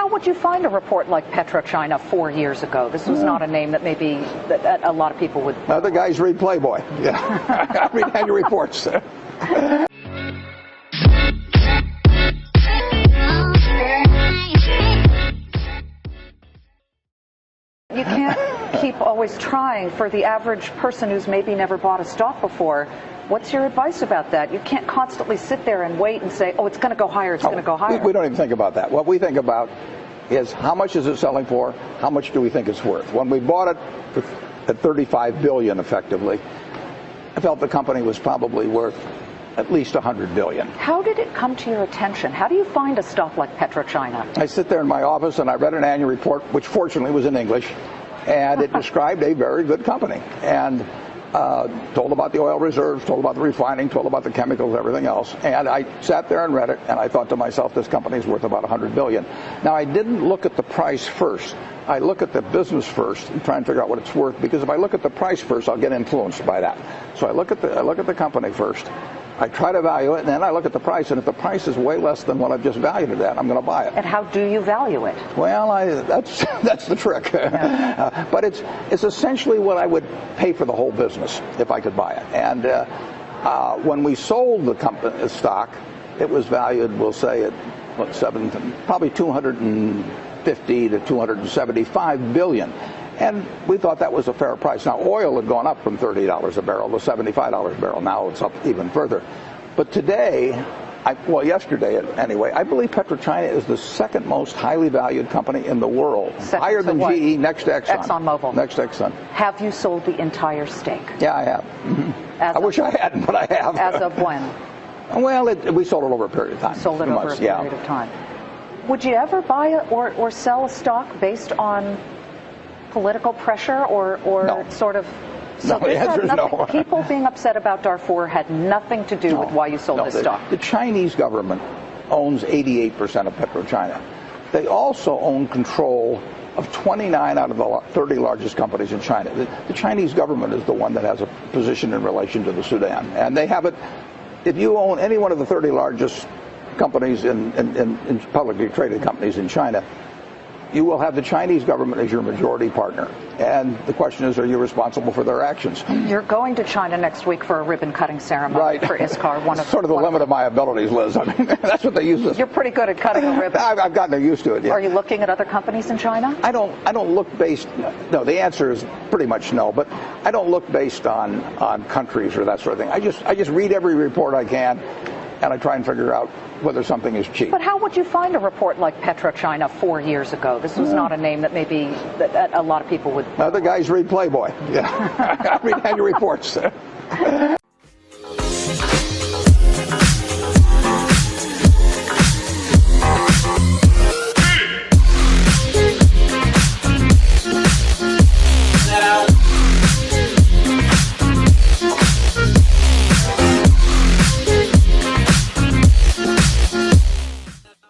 how would you find a report like PetroChina 4 years ago? This was not a name that maybe that a lot of people would. Other guys read Playboy. Yeah, I read annual reports. You can't keep always trying. For the average person who's maybe never bought a stock before, what's your advice about that? You can't constantly sit there and wait and say, oh, it's going to go higher, it's going to go higher. We don't even think about that. What we think about is how much is it selling for, how much do we think it's worth. When we bought it at $35 billion effectively, I felt the company was probably worth at least $100 billion. How did it come to your attention? How do you find a stock like PetroChina? I sit there in my office and I read an annual report, which fortunately was in English, and it described a very good company. And told about the oil reserves, told about the refining, told about the chemicals, everything else. And I sat there and read it, and I thought to myself, this company is worth about $100 billion. Now, I didn't look at the price first. I look at the business first and try and figure out what it's worth, because if I look at the price first, I'll get influenced by that. So I look at the company first. I try to value it, and then I look at the price, and if the price is way less than what I've just valued it at, I'm going to buy it. And how do you value it? Well, that's the trick. Yeah. But it's essentially what I would pay for the whole business if I could buy it. And when we sold the stock, it was valued, we'll say, at probably 250 to 275 billion. And we thought that was a fair price. Now, oil had gone up from $30 a barrel to $75 a barrel. Now it's up even further. But today, yesterday anyway, I believe PetroChina is the second most highly valued company in the world. Higher than GE, next to Exxon. ExxonMobil. Next to Exxon. Have you sold the entire stake? Yeah, I have. Mm-hmm. I wish I hadn't, but I have. As of when? Well, we sold it over a period of time. Sold it over a period of time. Would you ever buy or sell a stock based on political pressure or no. sort of? So no, the answer is no. People being upset about Darfur had nothing to do with why you sold this stock. The Chinese government owns 88% of PetroChina. They also own control of 29 out of the 30 largest companies in China. The Chinese government is the one that has a position in relation to the Sudan. And they have it, if you own any one of the 30 largest companies in publicly traded companies in China, you will have the Chinese government as your majority partner. And the question is, are you responsible for their actions? You're going to China next week for a ribbon-cutting ceremony right. for ISCAR. Sort of the limit of my abilities, Liz. I mean, that's what they use this. You're pretty good at cutting a ribbon. I've gotten used to it, yeah. Are you looking at other companies in China? I don't look based, no, the answer is pretty much no, but I don't look based on countries or that sort of thing. I just read every report I can, and I try and figure out whether something is cheap. But how would you find a report like PetroChina 4 years ago? This was not a name that maybe that a lot of people would. Other guys read Playboy. Yeah, I read annual reports.